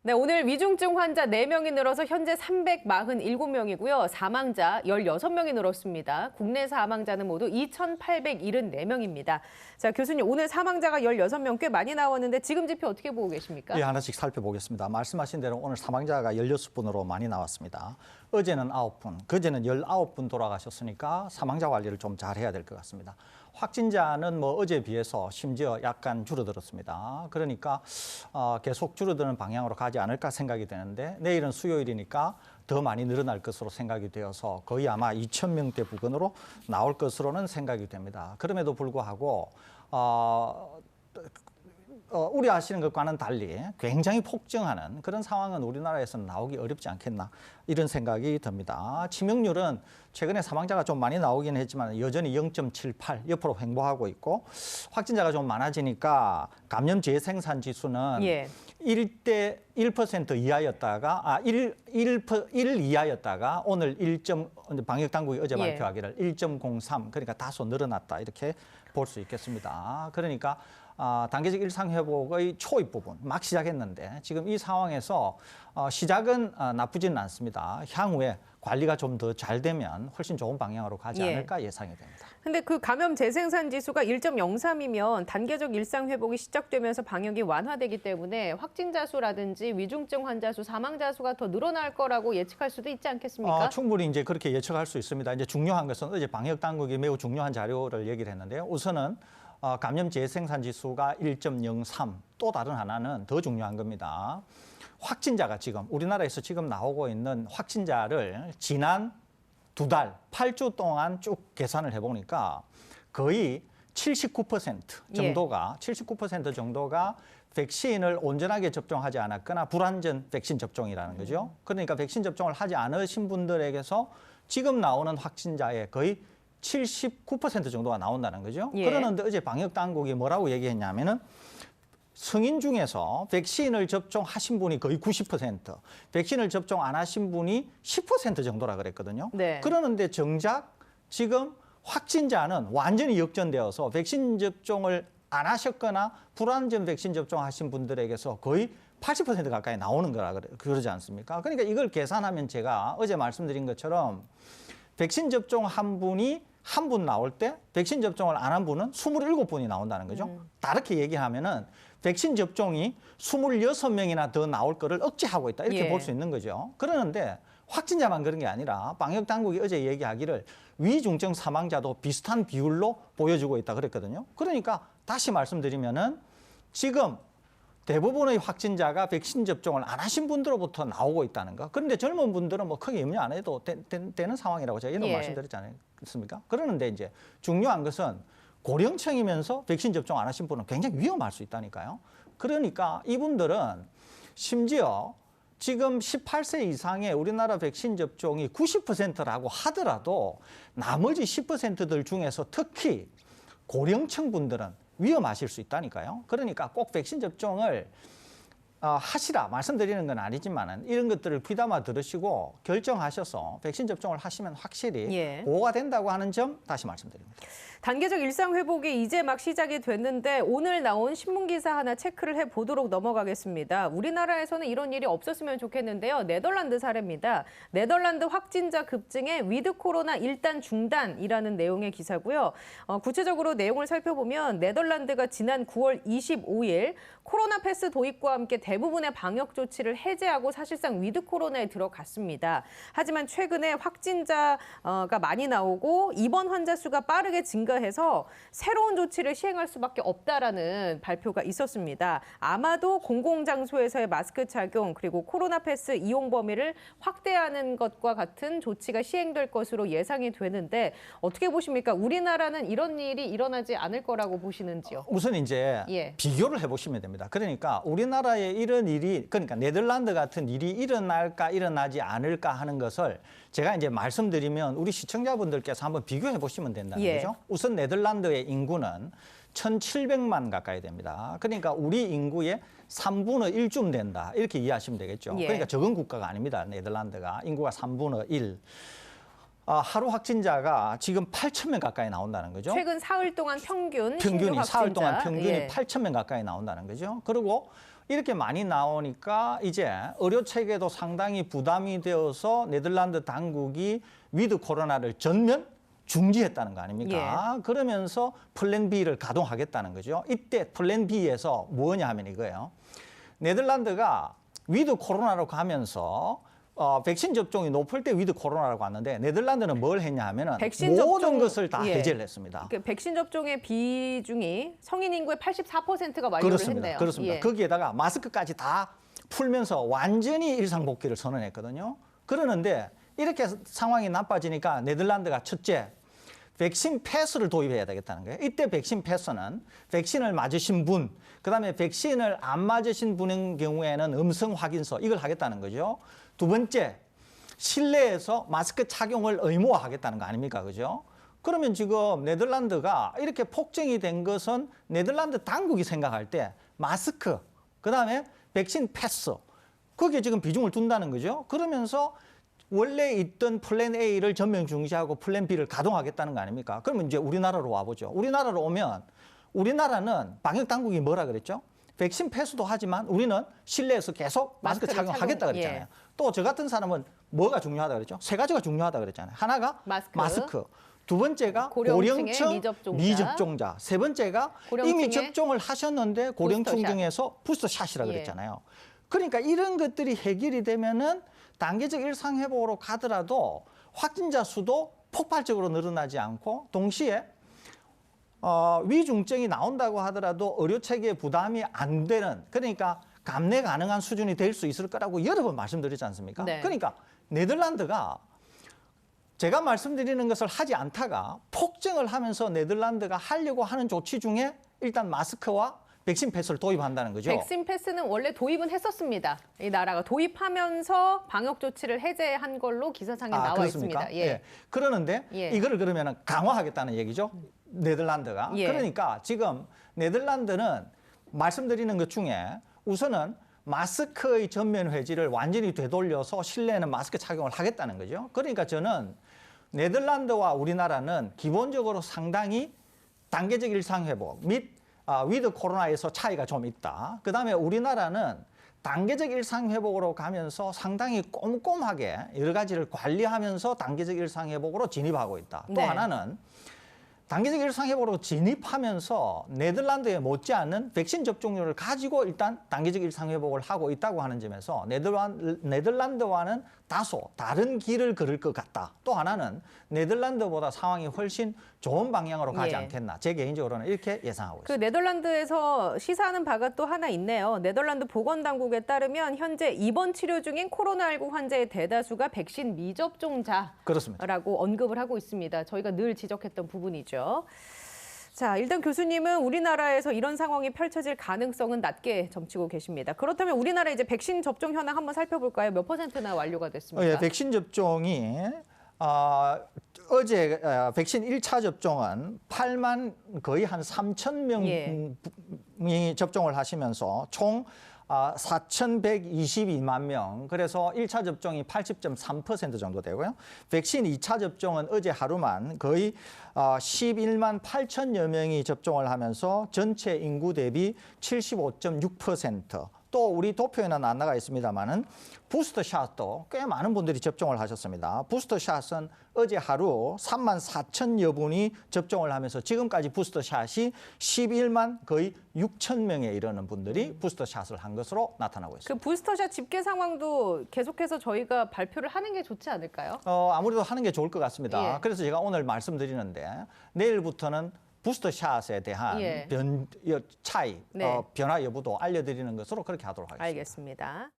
네, 오늘 위중증 환자 4명이 늘어서 현재 347명이고요. 사망자 16명이 늘었습니다. 국내 사망자는 모두 2,874명입니다. 자, 교수님, 오늘 사망자가 16명 꽤 많이 나왔는데 지금 지표 어떻게 보고 계십니까? 예, 하나씩 살펴보겠습니다. 말씀하신 대로 오늘 사망자가 16분으로 많이 나왔습니다. 어제는 9분, 그제는 19분 돌아가셨으니까 사망자 관리를 좀 잘 해야 될 것 같습니다. 확진자는 뭐 어제에 비해서 심지어 약간 줄어들었습니다. 그러니까 계속 줄어드는 방향으로 가지 않을까 생각이 되는데 내일은 수요일이니까 더 많이 늘어날 것으로 생각이 되어서 거의 아마 2,000명대 부근으로 나올 것으로는 생각이 됩니다. 그럼에도 불구하고 우려하시는 것과는 달리 굉장히 폭증하는 그런 상황은 우리나라에서는 나오기 어렵지 않겠나 이런 생각이 듭니다. 치명률은 최근에 사망자가 좀 많이 나오긴 했지만 여전히 0.78 옆으로 횡보하고 있고 확진자가 좀 많아지니까 감염 재생산 지수는 1% 이하였다가 1 이하였다가 오늘 방역 당국이 어제 발표하기를 1.03 그러니까 다소 늘어났다 이렇게 볼 수 있겠습니다. 그러니까 단계적 일상 회복의 초입 부분 막 시작했는데 지금 이 상황에서 시작은 나쁘지는 않습니다. 향후에 관리가 좀 더 잘 되면 훨씬 좋은 방향으로 가지 않을까 예상이 됩니다. 근데 그 감염 재생산 지수가 1.03이면 단계적 일상 회복이 시작되면서 방역이 완화되기 때문에 확진자 수라든지 위중증 환자 수, 사망자 수가 더 늘어날 거라고 예측할 수도 있지 않겠습니까? 충분히 이제 그렇게 예측할 수 있습니다. 이제 중요한 것은 어제 방역 당국이 매우 중요한 자료를 얘기를 했는데요. 우선은 감염 재생산 지수가 1.03, 또 다른 하나는 더 중요한 겁니다. 확진자가 지금 우리나라에서 지금 나오고 있는 확진자를 지난 2달, 8주 동안 쭉 계산을 해보니까 거의 79% 정도가 79% 정도가 백신을 온전하게 접종하지 않았거나 불완전 백신 접종이라는 거죠. 그러니까 백신 접종을 하지 않으신 분들에게서 지금 나오는 확진자의 거의 79% 정도가 나온다는 거죠. 그러는데 어제 방역 당국이 뭐라고 얘기했냐면은 성인 중에서 백신을 접종하신 분이 거의 90%, 백신을 접종 안 하신 분이 10% 정도라 그랬거든요. 그러는데 정작 지금 확진자는 완전히 역전되어서 백신 접종을 안 하셨거나 불완전 백신 접종하신 분들에게서 거의 80% 가까이 나오는 거라 그러지 않습니까? 그러니까 이걸 계산하면 제가 어제 말씀드린 것처럼 백신 접종한 분이 한 분 나올 때 백신 접종을 안 한 분은 27분이 나온다는 거죠. 다르게 얘기하면은 백신 접종이 26명이나 더 나올 거를 억제하고 있다. 이렇게 볼 수 있는 거죠. 그러는데 확진자만 그런 게 아니라 방역 당국이 어제 얘기하기를 위중증 사망자도 비슷한 비율로 보여주고 있다 그랬거든요. 그러니까 다시 말씀드리면은 지금 대부분의 확진자가 백신 접종을 안 하신 분들로부터 나오고 있다는 거. 그런데 젊은 분들은 뭐 크게 염려 안 해도 되는 상황이라고 제가 이런 말씀드렸지 않습니까? 그러는데 이제 중요한 것은 고령층이면서 백신 접종 안 하신 분은 굉장히 위험할 수 있다니까요. 그러니까 이분들은 심지어 지금 18세 이상의 우리나라 백신 접종이 90%라고 하더라도 나머지 10%들 중에서 특히 고령층 분들은 위험하실 수 있다니까요. 그러니까 꼭 백신 접종을 하시라 말씀드리는 건 아니지만 이런 것들을 귀담아 들으시고 결정하셔서 백신 접종을 하시면 확실히 보호가 된다고 하는 점 다시 말씀드립니다. 단계적 일상 회복이 이제 막 시작이 됐는데 오늘 나온 신문 기사 하나 체크를 해보도록 넘어가겠습니다. 우리나라에서는 이런 일이 없었으면 좋겠는데요. 네덜란드 사례입니다. 네덜란드 확진자 급증에 위드 코로나 일단 중단이라는 내용의 기사고요. 구체적으로 내용을 살펴보면 네덜란드가 지난 9월 25일 코로나 패스 도입과 함께 대부분의 방역 조치를 해제하고 사실상 위드 코로나에 들어갔습니다. 하지만 최근에 확진자가 많이 나오고 입원 환자 수가 빠르게 증가해서 새로운 조치를 시행할 수밖에 없다라는 발표가 있었습니다. 아마도 공공장소에서의 마스크 착용 그리고 코로나 패스 이용 범위를 확대하는 것과 같은 조치가 시행될 것으로 예상이 되는데 어떻게 보십니까? 우리나라는 이런 일이 일어나지 않을 거라고 보시는지요? 우선 이제 비교를 해보시면 됩니다. 그러니까 우리나라에 이런 일이 그러니까 네덜란드 같은 일이 일어날까 일어나지 않을까 하는 것을 제가 이제 말씀드리면 우리 시청자분들께서 한번 비교해 보시면 된다는 거죠. 우선 네덜란드의 인구는 1,700만 가까이 됩니다. 그러니까 우리 인구의 3분의 1쯤 된다. 이렇게 이해하시면 되겠죠. 그러니까 적은 국가가 아닙니다. 네덜란드가 인구가 3분의 1. 하루 확진자가 지금 8,000명 가까이 나온다는 거죠. 최근 사흘 동안 평균이 사흘 동안 평균이 8,000명 가까이 나온다는 거죠. 그리고 이렇게 많이 나오니까 이제 의료 체계도 상당히 부담이 되어서 네덜란드 당국이 위드 코로나를 전면 중지했다는 거 아닙니까? 그러면서 플랜 B를 가동하겠다는 거죠. 이때 플랜 B에서 뭐냐 하면 이거예요. 네덜란드가 위드 코로나로 가면서 백신 접종이 높을 때 위드 코로나라고 왔는데 네덜란드는 뭘 했냐 하면은 모든 것을 다 해제를 했습니다. 그 백신 접종의 비중이 성인 인구의 84%가 완료를 했네요. 그렇습니다. 거기에다가 마스크까지 다 풀면서 완전히 일상복귀를 선언했거든요. 그러는데 이렇게 상황이 나빠지니까 네덜란드가 첫째, 백신 패스를 도입해야 되겠다는 거예요. 이때 백신 패스는 백신을 맞으신 분, 그다음에 백신을 안 맞으신 분의 경우에는 음성 확인서 이걸 하겠다는 거죠. 두 번째, 실내에서 마스크 착용을 의무화하겠다는 거 아닙니까? 그죠? 그러면 지금 네덜란드가 이렇게 폭증이 된 것은 네덜란드 당국이 생각할 때 마스크, 그다음에 백신 패스, 거기에 지금 비중을 둔다는 거죠. 그러면서 원래 있던 플랜 A를 전면 중지하고 플랜 B를 가동하겠다는 거 아닙니까? 그러면 이제 우리나라로 와보죠. 우리나라로 오면 우리나라는 방역 당국이 뭐라 그랬죠? 백신 패스도 하지만 우리는 실내에서 계속 마스크 착용하겠다 그랬잖아요. 또 저 같은 사람은 뭐가 중요하다 그랬죠? 세 가지가 중요하다 그랬잖아요. 하나가 마스크. 두 번째가 고령층 미접종자. 세 번째가 이미 접종을 하셨는데 고령층 중에서 부스터샷이라 그랬잖아요. 그러니까 이런 것들이 해결이 되면은 단계적 일상 회복으로 가더라도 확진자 수도 폭발적으로 늘어나지 않고 동시에 위중증이 나온다고 하더라도 의료 체계에 부담이 안 되는, 그러니까 감내 가능한 수준이 될 수 있을 거라고 여러 번 말씀드리지 않습니까? 네. 그러니까 네덜란드가 제가 말씀드리는 것을 하지 않다가 폭증을 하면서 네덜란드가 하려고 하는 조치 중에 일단 마스크와 백신 패스를 도입한다는 거죠. 백신 패스는 원래 도입은 했었습니다. 이 나라가 도입하면서 방역 조치를 해제한 걸로 기사상에 나와 그렇습니까? 있습니다. 예. 그러는데 이거를 그러면 강화하겠다는 얘기죠. 네덜란드가. 그러니까 지금 네덜란드는 말씀드리는 것 중에 우선은 마스크의 전면 회지를 완전히 되돌려서 실내에는 마스크 착용을 하겠다는 거죠. 그러니까 저는 네덜란드와 우리나라는 기본적으로 상당히 단계적 일상 회복 및 위드 코로나에서 차이가 좀 있다. 그다음에 우리나라는 단계적 일상 회복으로 가면서 상당히 꼼꼼하게 여러 가지를 관리하면서 단계적 일상 회복으로 진입하고 있다. 또 하나는 단계적 일상 회복으로 진입하면서 네덜란드에 못지않은 백신 접종률을 가지고 일단 단계적 일상 회복을 하고 있다고 하는 점에서 네덜란드와는 다소 다른 길을 걸을 것 같다. 또 하나는 네덜란드보다 상황이 훨씬 좋은 방향으로 가지 않겠나. 제 개인적으로는 이렇게 예상하고 있습니다. 그 네덜란드에서 시사하는 바가 또 하나 있네요. 네덜란드 보건당국에 따르면 현재 입원 치료 중인 코로나19 환자의 대다수가 백신 미접종자라고 그렇습니다. 언급을 하고 있습니다. 저희가 늘 지적했던 부분이죠. 자, 일단 교수님은 우리나라에서 이런 상황이 펼쳐질 가능성은 낮게 점치고 계십니다. 그렇다면 우리나라 이제 백신 접종 현황 한번 살펴볼까요? 몇 %나 완료가 됐습니까? 백신 접종이 어제 백신 1차 접종은 8만 거의 한 3천 명이 접종을 하시면서 총 4,122만 명. 그래서 1차 접종이 80.3% 정도 되고요. 백신 2차 접종은 어제 하루만 거의 11만 8천여 명이 접종을 하면서 전체 인구 대비 75.6%. 또 우리 도표에는 안 나가 있습니다만은 부스터샷도 꽤 많은 분들이 접종을 하셨습니다. 부스터샷은 어제 하루 3만 4천여 분이 접종을 하면서 지금까지 부스터샷이 11만 거의 6천 명에 이르는 분들이 부스터샷을 한 것으로 나타나고 있습니다. 그 부스터샷 집계 상황도 계속해서 저희가 발표를 하는 게 좋지 않을까요? 아무래도 하는 게 좋을 것 같습니다. 그래서 제가 오늘 말씀드리는데 내일부터는 부스터샷에 대한 차이, 변화 여부도 알려드리는 것으로 그렇게 하도록 하겠습니다. 알겠습니다.